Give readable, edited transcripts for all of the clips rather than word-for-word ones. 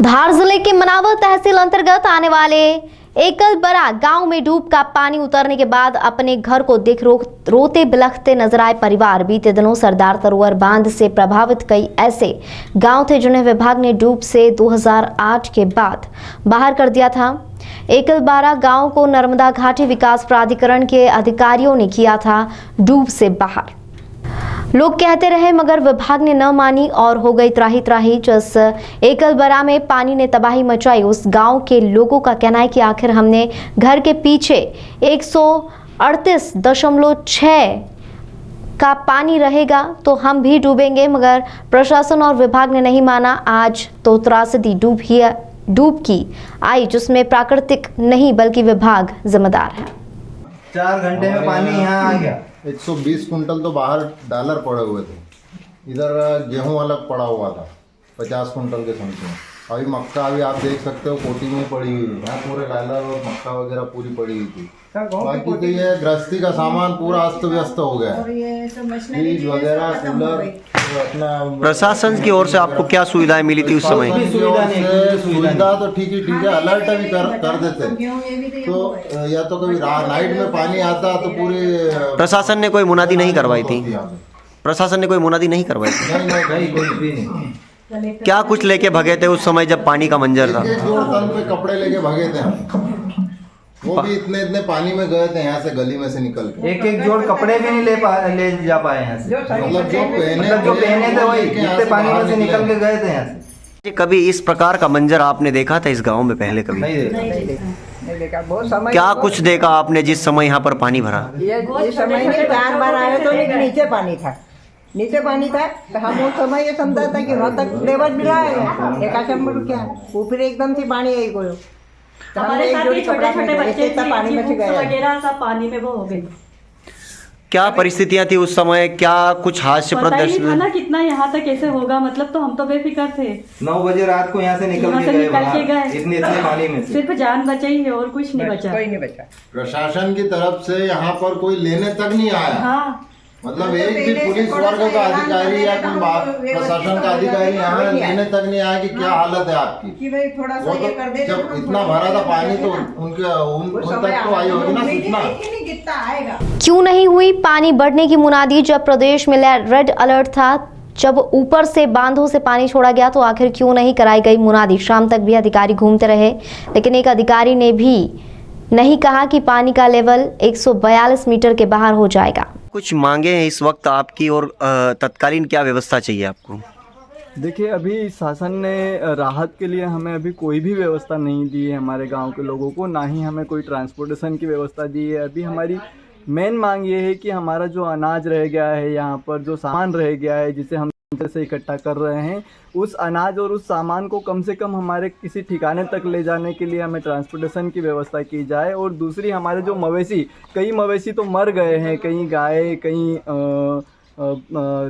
धार जिले के मनावर तहसील अंतर्गत आने वाले एकलबरा गांव में डूब का पानी उतरने के बाद अपने घर को देख रोते बिलखते नजर आए परिवार। बीते दिनों सरदार सरोवर बांध से प्रभावित कई ऐसे गांव थे जिन्हें विभाग ने डूब से 2008 के बाद बाहर कर दिया था। एकलबरा गांव को नर्मदा घाटी विकास प्राधिकरण के अधिकारियों ने किया था डूब से बाहर। लोग कहते रहे मगर विभाग ने न मानी और हो गई त्राही त्राही। जिस एकलबरा में पानी ने तबाही मचाई, उस गांव के लोगों का कहना है कि आखिर हमने घर के पीछे 138.6 का पानी रहेगा तो हम भी डूबेंगे, मगर प्रशासन और विभाग ने नहीं माना। आज तो त्रासदी डूब की आई जिसमें प्राकृतिक नहीं बल्कि विभाग जिम्मेदार है। 4 घंटे में पानी यहाँ आ गया। 120 कुंटल तो बाहर डॉलर पड़े हुए थे। इधर गेहूं अलग पड़ा हुआ था 50 कुंटल के समथिंग। अभी मक्का अभी आप देख सकते हो कोटी में पड़ी हुई है। यहाँ पूरे डॉलर और मक्का वगैरह पूरी पड़ी हुई थी। बाकी तो ये गृहस्थी का सामान पूरा अस्त व्यस्त हो गया। फ्रिज वगैरह, कूलर अपना। प्रशासन की ओर से आपको क्या सुविधाएं मिली थी उस समय? सुविधा तो ठीक है, अलर्ट भी कर देते तो, या तो कभी नाइट में पानी आता तो पूरी। प्रशासन ने कोई मुनादी नहीं करवाई थी? प्रशासन ने कोई मुनादी नहीं करवाई थी? नहीं, कुछ भी नहीं। क्या कुछ लेके भगे थे उस समय जब पानी का मंजर था? तन पे कपड़े लेके भगे थे हम। वो भी इतने पानी में गए थे यहाँ से गली में से निकल के। एक जोड़ कपड़े भी नहीं ले जा पाए यहाँ से। मतलब जो पहने थे वही इतने पानी में से निकल के गए थे यहाँ से। कभी इस प्रकार का मंजर आपने देखा था इस गांव में पहले कभी? नहीं देखा। बहुत समय क्या कुछ देखा आपने जिस समय यहाँ पर पानी भरा? ये समय में 4 बार आए तो नीचे पानी था तो हम उस समय ये समझा था कि वहाँ तक लेवल मिला है एक आचम्बर क्या वो फिर एकदम से पानी आई गयो। हमारे साथ भी छोटे बच्चे पानी में वगैरह सब पानी में वो हो गए। क्या परिस्थितियां थी उस समय? क्या कुछ हास्य प्रदर्शन ना कितना यहाँ तक कैसे होगा, मतलब तो हम तो बेफिक्र थे। 9 बजे रात को यहाँ से निकल के गए इतने पानी में। सिर्फ जान बचाई है और कुछ नहीं बचा। कोई नहीं बचा। प्रशासन की तरफ से यहाँ पर कोई लेने तक नहीं आया। हाँ, मतलब एक भी पुलिस वर्ग का अधिकारी या कोई प्रशासन का अधिकारी यहाँ लेने तक नहीं आया कि क्या हालत है आपकी। कि भाई थोड़ा सा ये कर दे। जब इतना भरा था पानी तो उन तक तो आई होगी ना सूचना। क्यों नहीं हुई पानी बढ़ने की मुनादी? जब प्रदेश में रेड अलर्ट था, जब ऊपर से बांधों से पानी छोड़ा गया तो आखिर क्यों नहीं कराई गई मुनादी? शाम तक भी अधिकारी घूमते रहे, लेकिन एक अधिकारी ने भी नहीं कहा कि पानी का लेवल 142 मीटर के बाहर हो जाएगा। कुछ मांगे हैं इस वक्त आपकी और तत्कालीन क्या व्यवस्था चाहिए आपको? देखिए, अभी शासन ने राहत के लिए हमें अभी कोई भी व्यवस्था नहीं दी है हमारे गांव के लोगों को, ना ही हमें कोई ट्रांसपोर्टेशन की व्यवस्था दी है। अभी हमारी मेन मांग ये है कि हमारा जो अनाज रह गया है, यहाँ पर जो सामान रह गया है जिसे हम से इकट्ठा कर रहे हैं, उस अनाज और उस सामान को कम से कम हमारे किसी ठिकाने तक ले जाने के लिए हमें ट्रांसपोर्टेशन की व्यवस्था की जाए। और दूसरी, हमारे जो कई मवेशी तो मर गए हैं, कई गाय, कई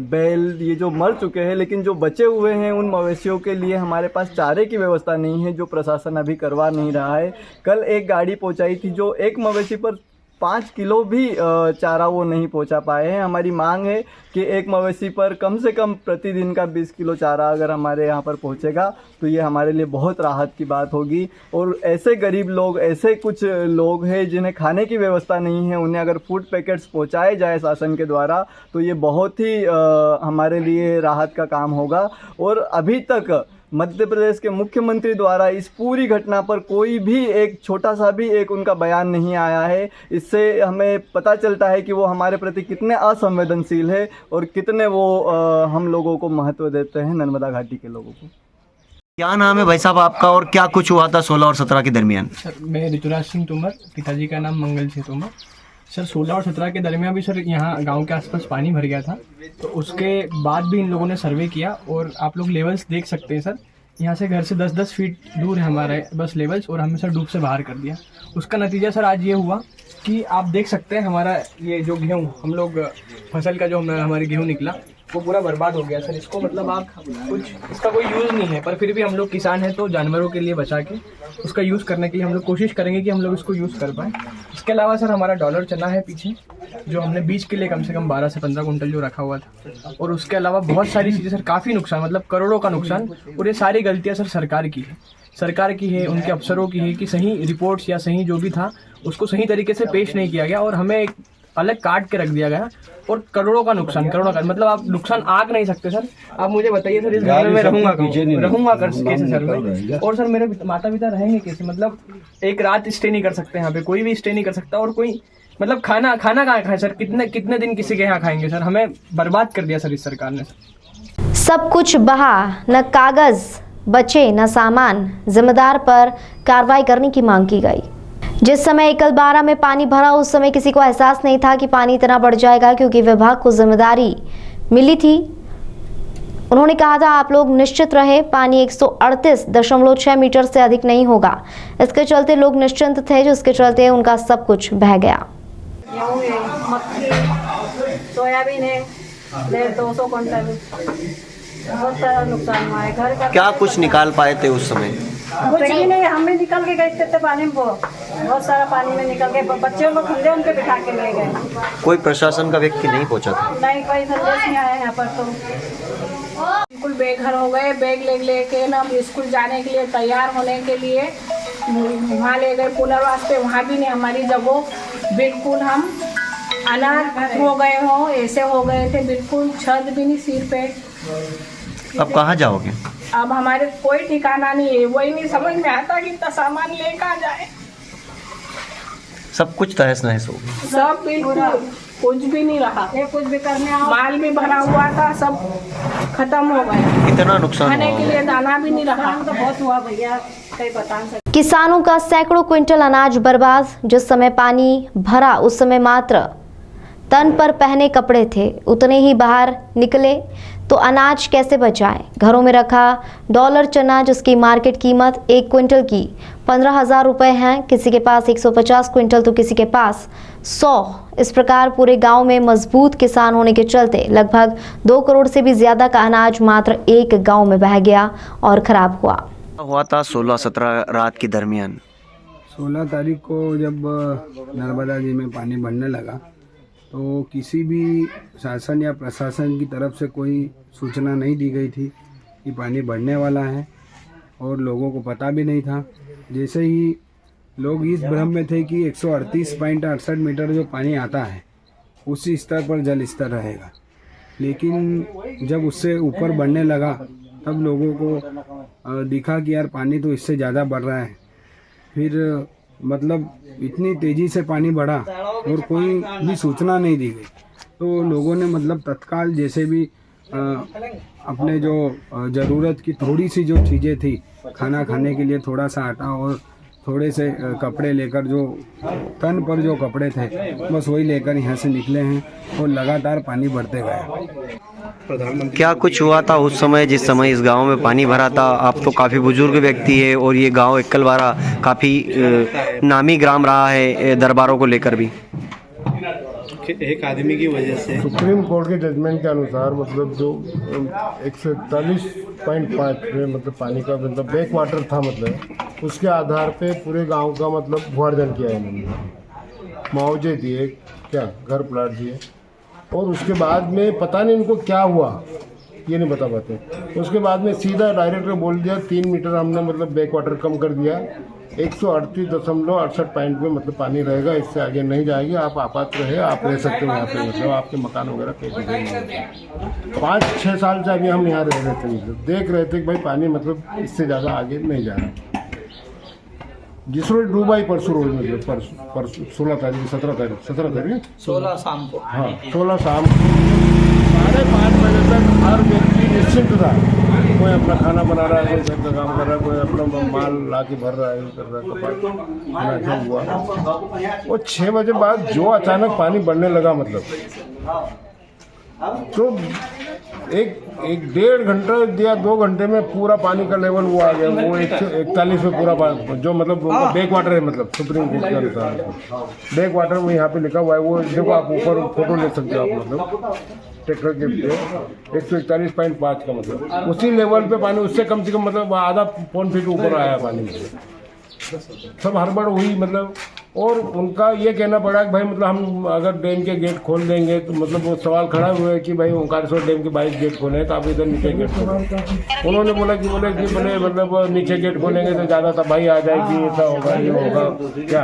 बैल, ये जो मर चुके हैं, लेकिन जो बचे हुए हैं उन मवेशियों के लिए हमारे पास चारे की व्यवस्था नहीं है, जो प्रशासन अभी करवा नहीं रहा है। कल एक गाड़ी पहुंचाई थी जो एक मवेशी पर 5 किलो भी चारा वो नहीं पहुंचा पाए हैं। हमारी मांग है कि एक मवेशी पर कम से कम प्रतिदिन का 20 किलो चारा अगर हमारे यहाँ पर पहुंचेगा तो ये हमारे लिए बहुत राहत की बात होगी। और ऐसे गरीब लोग, ऐसे कुछ लोग हैं जिन्हें खाने की व्यवस्था नहीं है, उन्हें अगर फूड पैकेट्स पहुँचाए जाए शासन के द्वारा तो ये बहुत ही हमारे लिए राहत का काम होगा। और अभी तक मध्य प्रदेश के मुख्यमंत्री द्वारा इस पूरी घटना पर कोई भी एक छोटा सा भी एक उनका बयान नहीं आया है। इससे हमें पता चलता है कि वो हमारे प्रति कितने असंवेदनशील है और कितने वो हम लोगों को महत्व देते हैं, नर्मदा घाटी के लोगों को। क्या नाम है भाई साहब आपका और क्या कुछ हुआ था 16 और 17 के दरमियान? सर, मैं ऋतुराज सिंह तोमर, पिताजी का नाम मंगल सिंह तोमर। सर, 16 और 17 के दरमियान भी सर यहाँ गांव के आसपास पानी भर गया था, तो उसके बाद भी इन लोगों ने सर्वे किया और आप लोग लेवल्स देख सकते हैं सर। यहाँ से घर से 10-10 फीट दूर है हमारे बस लेवल्स, और हमें सर डूब से बाहर कर दिया। उसका नतीजा सर आज ये हुआ कि आप देख सकते हैं हमारा ये जो गेहूँ, हम लोग फसल का जो हमारे गेहूँ निकला वो पूरा बर्बाद हो गया सर। इसको मतलब आप कुछ इसका कोई यूज़ नहीं है, पर फिर भी हम लोग किसान हैं तो जानवरों के लिए बचा के उसका यूज़ करने के लिए हम लोग कोशिश करेंगे कि हम लोग इसको यूज़ कर पाएँ। इसके अलावा सर हमारा डॉलर चना है पीछे, जो हमने बीज के लिए कम से कम 12 से 15 कुंटल जो रखा हुआ था। और उसके अलावा बहुत सारी चीज़ें सर, काफ़ी नुकसान, मतलब करोड़ों का नुकसान। और ये सारी गलतियाँ सर सरकार की है, उनके अफसरों की है कि सही रिपोर्ट्स या सही जो भी था उसको सही तरीके से पेश नहीं किया गया और हमें एक अलग काट के रख दिया गया। और करोड़ों का नुकसान, मतलब आप नुकसान आंक नहीं सकते सर। आप मुझे बताइए सर, इस घर में मैं रहूंगा कैसे सर में? और सर मेरे माता पिता रहेंगे कैसे? मतलब एक रात स्टे नहीं कर सकते यहाँ पे, कोई भी स्टे नहीं कर सकता। और कोई मतलब खाना कहाँ खाए सर? कितने दिन किसी के यहाँ खाएंगे सर? हमें बर्बाद कर दिया सर इस सरकार ने। सब कुछ बहा, न कागज बचे न सामान। जिम्मेदार पर कार्रवाई करने की मांग की गई। जिस समय एकल बारा में पानी भरा उस समय किसी को एहसास नहीं था कि पानी इतना बढ़ जाएगा, क्योंकि विभाग को जिम्मेदारी मिली थी। उन्होंने कहा था आप लोग निश्चित रहे, पानी 138.6 मीटर से अधिक नहीं होगा। इसके चलते लोग निश्चिंत थे, जिसके चलते उनका सब कुछ बह गया। गेहूँ है, मक्की, सोयाबीन है, 200 क्विंटल, बहुत सारा नुकसान हुआ है। घर का क्या कुछ निकाल पाए थे उस समय? कुछ ही नहीं, हम भी निकल के गए थे पानी में, बहुत सारा पानी में निकल के बच्चे लोग खंडे उनके बिठा के ले गए। कोई प्रशासन का व्यक्ति नहीं पहुंचा था? नहीं, कोई संदेश नहीं आया यहाँ पर। तो बिल्कुल बेघर हो गए। बैग लेके ना स्कूल जाने के लिए, तैयार होने के लिए वहाँ ले गए पुनर्वास पे, वहाँ भी नहीं हमारी जगह। बिल्कुल हम अनाथ हो गए हो, ऐसे हो गए थे, बिल्कुल छत भी नहीं सिर पे। अब कहाँ जाओगे? अब हमारे कोई ठिकाना नहीं है, वही नहीं समझ में आता कि इतना सामान ले कहाँ जाए। सब कुछ तहस नहस हो गया। सब बिल्कुल कुछ भी नहीं रहा, कुछ भी करने माल भी भरा हुआ था, सब खत्म हो गया। इतना नुकसान खाने हुआ के लिए दाना भी नहीं रहा। तो बहुत हुआ भैया, कई बता सकते। किसानों का सैकड़ों क्विंटल अनाज बर्बाद। जिस समय पानी भरा उस समय मात्र तन पर पहने कपड़े थे, उतने ही बाहर निकले तो अनाज कैसे बचाएं? घरों में रखा डॉलर चना, जिसकी मार्केट कीमत 1 क्विंटल की 15,000 रुपये है, किसी के पास 150 क्विंटल तो किसी के पास 100। इस प्रकार पूरे गांव में मजबूत किसान होने के चलते लगभग 2 करोड़ से भी ज्यादा का अनाज मात्र एक गांव में बह गया और खराब हुआ था 16-17 रात के दरमियान। 16 तारीख को जब नर्मदा जी में पानी बढ़ने लगा तो किसी भी शासन या प्रशासन की तरफ से कोई सूचना नहीं दी गई थी कि पानी बढ़ने वाला है, और लोगों को पता भी नहीं था। जैसे ही लोग इस भ्रम में थे कि 138.68 मीटर जो पानी आता है उसी स्तर पर जल स्तर रहेगा, लेकिन जब उससे ऊपर बढ़ने लगा तब लोगों को दिखा कि यार पानी तो इससे ज़्यादा बढ़ रहा है। फिर मतलब इतनी तेज़ी से पानी बढ़ा और कोई भी सूचना नहीं दी गई, तो लोगों ने मतलब तत्काल जैसे भी अपने जो ज़रूरत की थोड़ी सी जो चीज़ें थी, खाना खाने के लिए थोड़ा सा आटा और थोड़े से कपड़े लेकर, जो तन पर जो कपड़े थे बस वही लेकर यहाँ से निकले हैं और लगातार पानी बढ़ते गया। क्या कुछ हुआ था उस समय जिस समय इस गांव में पानी भरा था? आप तो काफ़ी बुजुर्ग व्यक्ति है और ये गांव एकलबारा काफ़ी नामी ग्राम रहा है दरबारों को लेकर भी। एक आदमी की वजह से सुप्रीम कोर्ट के जजमेंट के अनुसार मतलब जो 141.5 मतलब पानी का मतलब बैक वाटर था, मतलब उसके आधार पे पूरे गांव का मतलब भूअर्जन किया इन्होंने, मुआवजे दिए, क्या घर प्लाट दिए, और उसके बाद में पता नहीं इनको क्या हुआ ये नहीं बता पाते। उसके बाद में सीधा डायरेक्टर बोल दिया 3 मीटर हमने मतलब बैक वाटर कम कर दिया, 138.68 पॉइंट पे मतलब पानी रहेगा, इससे आगे नहीं जाएगी। आप आपात रहे, आप रह सकते हो यहाँ पे, मतलब आपके मकान वगैरह कहीं नहीं। 5-6 साल से अभी हम यहाँ रह रहे थे, मतलब देख रहे थे कि भाई पानी मतलब इससे ज़्यादा आगे नहीं जा रहा। जिस रोज डूबा ही परसों रोज, मतलब परसों 16 तारीख 17 तारीख 16 शाम को, हाँ 16 शाम को 5:30 बजे तक हर व्यक्ति निश्चिंत था। कोई अपना खाना बना रहा है, कोई घर का काम कर रहा है, कोई अपना माल ला के भर रहा है, कर रहा है, कपाट ऐसा हुआ। वो 6 बजे बाद जो अचानक पानी बढ़ने लगा, मतलब तो एक 1.5 घंटा या 2 घंटे में पूरा पानी का लेवल वो आ गया, वो 141 में पूरा पानी, जो मतलब बैक वाटर है, मतलब सुप्रीम कोर्ट के अनुसार बैक वाटर वो यहाँ पे लिखा हुआ है। वो देखो आप ऊपर फोटो ले सकते हो आप, मतलब ट्रैक्टर के 141.5 का, मतलब उसी लेवल पे पानी, उससे कम से कम मतलब आधा पौन फीट ऊपर आया पानी से। सब हड़बड़ हुई मतलब, और उनका ये कहना पड़ा कि भाई मतलब हम अगर डैम के गेट खोल देंगे तो मतलब वो सवाल खड़ा हुआ है कि भाई ओंकारेश्वर डैम के 22 गेट खोले हैं तो आप इधर नीचे गेट खोलें। उन्होंने बोला कि बोले मतलब नीचे गेट खोलेंगे तो ज़्यादा तबाही आ जाएगी, ऐसा होगा ये होगा क्या,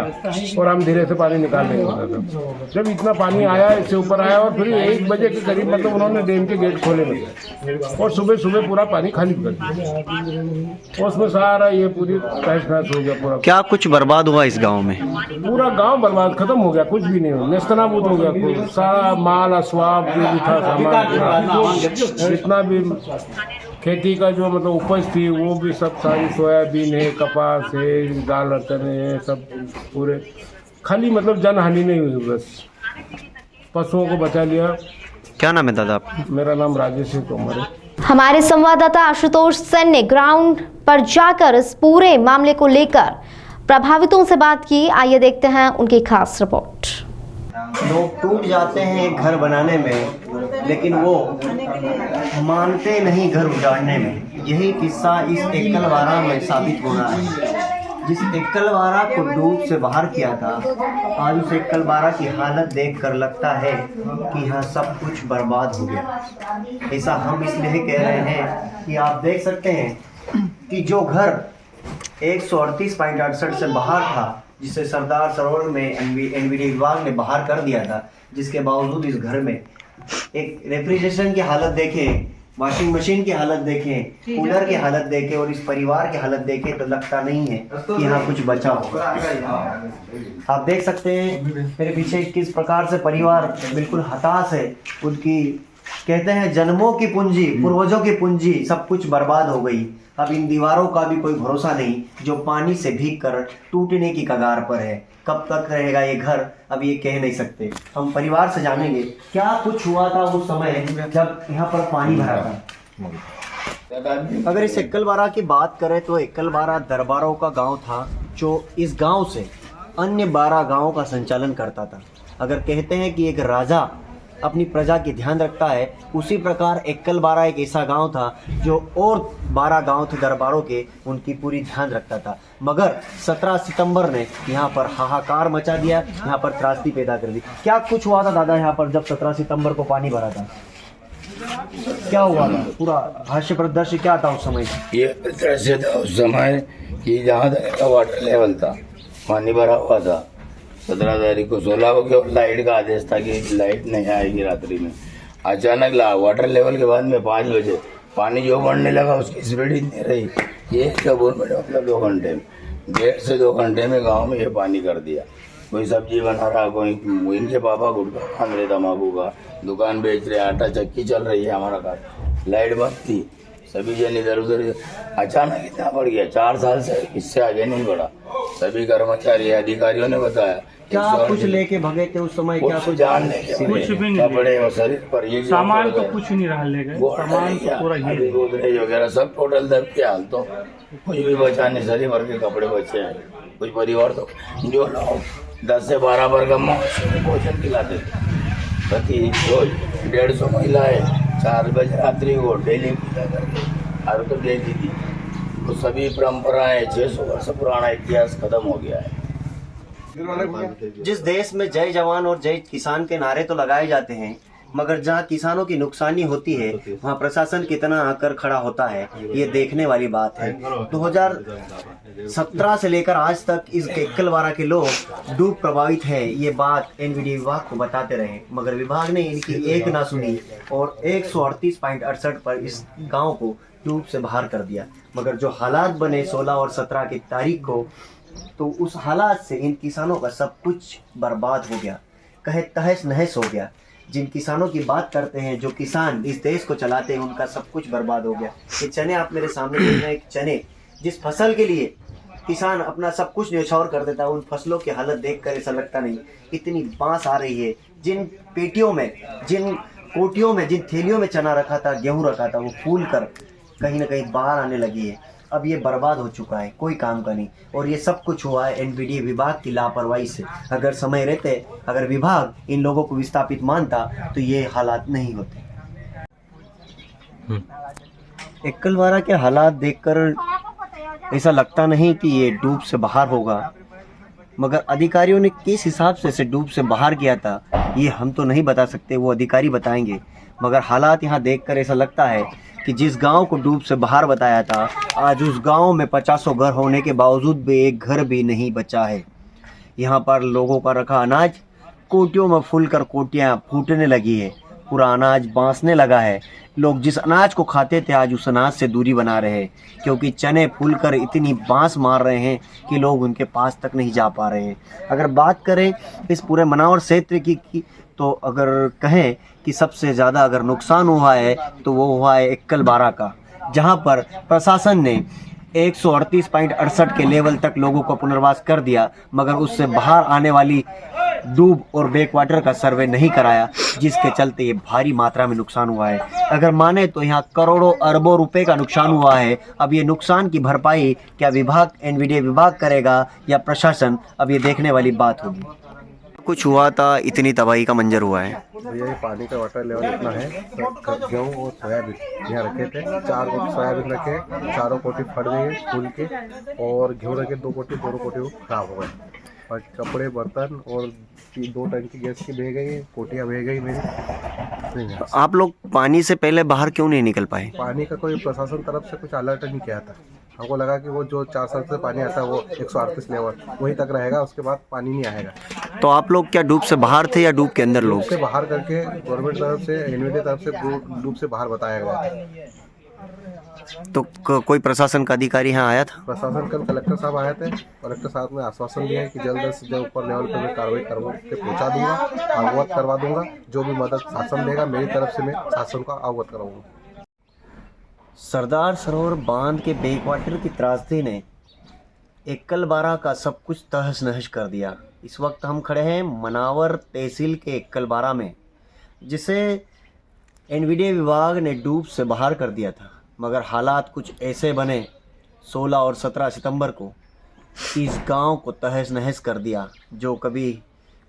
और हम धीरे से पानी निकाल लेंगे। मतलब जब इतना पानी आया, इससे ऊपर आया, और फिर 1 बजे के करीब मतलब उन्होंने डैम के गेट खोले मतलब, और सुबह सुबह पूरा पानी खाली कर दिया, उसमें सारा ये पूरी तहस नहस हो गया पूरा। क्या कुछ बर्बाद हुआ इस गांव में? पूरा गांव बर्बाद, खत्म हो गया, कुछ भी नहीं हुआ, नेस्तनाबूद हो गया सारा माल असवाब जो भी था सामान, जितना भी खेती का जो मतलब उपज थी वो भी सब, सारी सोयाबीन है, कपास है, दाल चने है, सब पूरे खाली, मतलब जनहानि नहीं हुई, बस पशुओं को बचा लिया। क्या नाम है दादा आप? मेरा नाम राजेश तोमर है। हमारे संवाददाता आशुतोष सेन ने ग्राउंड पर जाकर इस पूरे मामले को लेकर प्रभावितों से बात की। आइए देखते हैं उनकी खास रिपोर्ट। लोग टूट जाते हैं एक घर बनाने में, लेकिन वो मानते नहीं घर उजाड़ने में। यही किस्सा इस एकलवारा में साबित हो रहा है। जिस एकलवारा को डूब से बाहर किया था, आज उस एकलवारा की हालत देखकर लगता है कि यहाँ सब कुछ बर्बाद हो गया। ऐसा हम इसलिए कह रहे हैं कि आप देख सकते हैं कि जो घर 138.68 से बाहर था, जिसे सरदार सरोवर में एनवीडी विभाग ने बाहर कर दिया था, जिसके बावजूद इस घर में एक रेफ्रिजरेशन की हालत देखें, वॉशिंग मशीन की हालत देखें, कूलर की हालत देखें और इस परिवार की हालत देखें तो लगता नहीं है कि यहाँ कुछ बचा हो। आप देख सकते हैं मेरे पीछे किस प्रकार से परिवार बिल्कुल हताश है। उनकी कहते हैं जन्मों की पूंजी, पूर्वजों की पूंजी सब कुछ बर्बाद हो गई। अब इन दीवारों का भी कोई भरोसा नहीं, जो पानी से भीग कर टूटने की कगार पर है। कब तक रहेगा ये घर, अब ये कह नहीं सकते। हम परिवार से जानेंगे क्या कुछ हुआ था उस समय जब यहाँ पर पानी भरा था। अगर इस एकलवारा की बात करें तो एकलवारा दरबारों का गांव था, जो इस गांव से अन्य 12 गांवों का संचालन करता था। अगर कहते हैं कि एक राजा अपनी प्रजा की ध्यान रखता है, उसी प्रकार एकलवारा एक ऐसा गांव था जो और 12 गांव थे दरबारों के, उनकी पूरी ध्यान रखता था। मगर 17 सितंबर ने यहाँ पर हाहाकार मचा दिया, यहाँ पर त्रासदी पैदा कर दी। क्या कुछ हुआ था दादा यहाँ पर जब 17 सितंबर को पानी भरा था? क्या हुआ था? पूरा हास्यप्रद दृश्य क्या था उस समय? ये दृश्य था उस समय कि जहाँ तक वाटर लेवल था, पानी भरा हुआ था। 17 तारीख को 16 को लाइट का आदेश था कि लाइट नहीं आएगी रात्रि में। अचानक वाटर लेवल के बाद में 5 बजे पानी जो बढ़ने लगा, उसकी स्पीड ही नहीं रही। ये मतलब 2 घंटे में, 1.5 से 2 घंटे में गांव में ये पानी कर दिया। कोई सब्जी बना रहा, कोई इनके पापा गुटखा खान रहे, तम्बाकू का दुकान बेच रहे, आटा चक्की चल रही है हमारा काम, लाइट बंद थी, सभी जन इधर उधर। अचानक इतना बढ़ गया, 4 साल से इससे आगे नहीं बढ़ा। सभी कर्मचारी अधिकारियों ने बताया। क्या कुछ लेके भगे थे उस समय? क्या कुछ जान नहीं, कुछ भी नहीं, कपड़े और शरीर पर ये सामान तो कुछ नहीं रहा ले गए, सामान तो पूरा ही गोदरेज वगैरह सब टोटल दब के हाल, तो कुछ भी बचा नहीं, शरीर भर के कपड़े बचे हैं। कुछ परिवार तो जो लोग 10 से 12 बार का भोजन खिलाते थे, प्रति रोज 150 महिलाएं 4 बजे रात्रि को डेली पूजा करके हर तो देती थी। तो सभी परंपराएं 600 वर्ष पुराना इतिहास खत्म हो गया है। जिस देश में जय जवान और जय किसान के नारे तो लगाए जाते हैं, मगर जहां किसानों की नुकसानी होती है वहां प्रशासन कितना आकर खड़ा होता है, ये देखने वाली बात है। 2017 से लेकर आज तक इस एकलवारा के लोग डूब प्रभावित है, ये बात एनवीडी विभाग को बताते रहे, मगर विभाग ने इनकी एक ना सुनी और 138.68 पर इस गांव को डूब से बाहर कर दिया। मगर जो हालात बने 16 और 17 की तारीख को, तो उस हालात से इन किसानों का सब कुछ बर्बाद हो गया, कहे तहस नहस हो गया। जिन किसानों की बात करते हैं, जो किसान इस देश को चलाते हैं, उनका सब कुछ बर्बाद हो गया। ये चने आप मेरे सामने देख रहे हैं, चने जिस फसल के लिए किसान अपना सब कुछ न्यौछावर कर देता है, उन फसलों की हालत देखकर ऐसा लगता नहीं। इतनी बांस आ रही है, जिन पेटियों में, जिन कोटियों में, जिन थैलियों में चना रखा था, गेहूं रखा था, वो फूल कर कहीं ना कहीं बाहर आने लगी है। अब ये बर्बाद हो चुका है, कोई काम का नहीं। और ये सब कुछ हुआ है एनवीडीए विभाग की लापरवाही से। अगर समय रहते, अगर विभाग इन लोगों को विस्थापित मानता तो ये हालात नहीं होते। एक्कलवारा के हालात देखकर ऐसा लगता नहीं कि ये डूब से बाहर होगा, मगर अधिकारियों ने किस हिसाब से इसे डूब से बाहर किया था ये हम तो नहीं बता सकते, वो अधिकारी बताएंगे। मगर हालात यहाँ देखकर ऐसा लगता है कि जिस गांव को डूब से बाहर बताया था, आज उस गांव में 50 घर होने के बावजूद भी एक घर भी नहीं बचा है। यहाँ पर लोगों का रखा अनाज कोटियों में फूलकर कोटियाँ फूटने लगी है, पूरा अनाज बांसने लगा है। लोग जिस अनाज को खाते थे आज उस अनाज से दूरी बना रहे हैं, क्योंकि चने फूलकर इतनी बांस मार रहे हैं कि लोग उनके पास तक नहीं जा पा रहे हैं। अगर बात करें इस पूरे मनावर क्षेत्र की तो अगर कहें कि सबसे ज़्यादा अगर नुकसान हुआ है तो वो हुआ है एक्कलबारा का, जहां पर प्रशासन ने 138.68 के लेवल तक लोगों को पुनर्वास कर दिया, मगर उससे बाहर आने वाली डूब और बैकवाटर का सर्वे नहीं कराया, जिसके चलते ये भारी मात्रा में नुकसान हुआ है। अगर माने तो यहाँ करोड़ों अरबों रुपए का नुकसान हुआ है। अब ये नुकसान की भरपाई क्या विभाग, एनवीडीए विभाग करेगा या प्रशासन, अब ये देखने वाली बात होगी। कुछ हुआ था, इतनी तबाही का मंजर हुआ है। ये पानी का वाटर लेवल इतना है, गेहूँ और सोयाबीन यहाँ रखे थे, 4 कोटी सोयाबीन रखे, चारों कोटी फट गई फूल के, और गेहूँ रखे 2 कोटी, दोनों कोटी खराब हो गए। और कपड़े, बर्तन और 2 टंकी गैस की बह गई, कोटियाँ बह गई मेरी। आप लोग पानी से पहले बाहर क्यों नहीं निकल पाए? पानी का कोई प्रशासन तरफ से कुछ अलर्ट नहीं किया था। हमको लगा कि वो जो 4 साल से पानी आता है वो 138 लेवल वहीं तक रहेगा, उसके बाद पानी नहीं आएगा। तो आप लोग क्या डूब से बाहर थे या डूब के अंदर? लोग से बाहर करके गवर्नमेंट तरफ से, एनवीडीए तरफ से डूब से बाहर बताया गया। तो कोई प्रशासन का अधिकारी यहाँ आया था? प्रशासन कल कलेक्टर साहब आए थे। कलेक्टर साहब ने आश्वासन दिया है कि जल्द से जल्द ऊपर लेवल पर मैं कार्रवाई करवा के पहुँचा दूंगा, अवगत करवा दूंगा। जो भी मदद शासन देगा मेरी तरफ से मैं शासन को अवगत कराऊंगा। सरदार सरोवर बांध के बैकवाटर की त्रासदी ने एक्कलबारा का सब कुछ तहस नहस कर दिया। इस वक्त हम खड़े हैं मनावर तहसील के एक्कलबारा में, जिसे एनवीडीए विभाग ने डूब से बाहर कर दिया था, मगर हालात कुछ ऐसे बने 16 और 17 सितंबर को कि इस गांव को तहस नहस कर दिया। जो कभी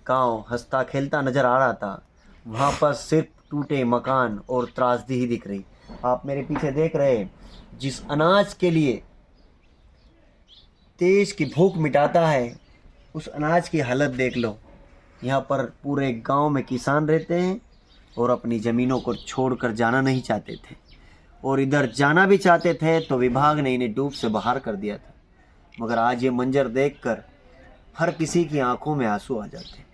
गांव हंसता खेलता नज़र आ रहा था, वहाँ पर सिर्फ टूटे मकान और त्रासदी ही दिख रही। आप मेरे पीछे देख रहे हैं, जिस अनाज के लिए देश की भूख मिटाता है, उस अनाज की हालत देख लो। यहाँ पर पूरे गांव में किसान रहते हैं और अपनी ज़मीनों को छोड़कर जाना नहीं चाहते थे, और इधर जाना भी चाहते थे तो विभाग ने इन्हें डूब से बाहर कर दिया था। मगर आज ये मंजर देखकर हर किसी की आंखों में आंसू आ जाते हैं।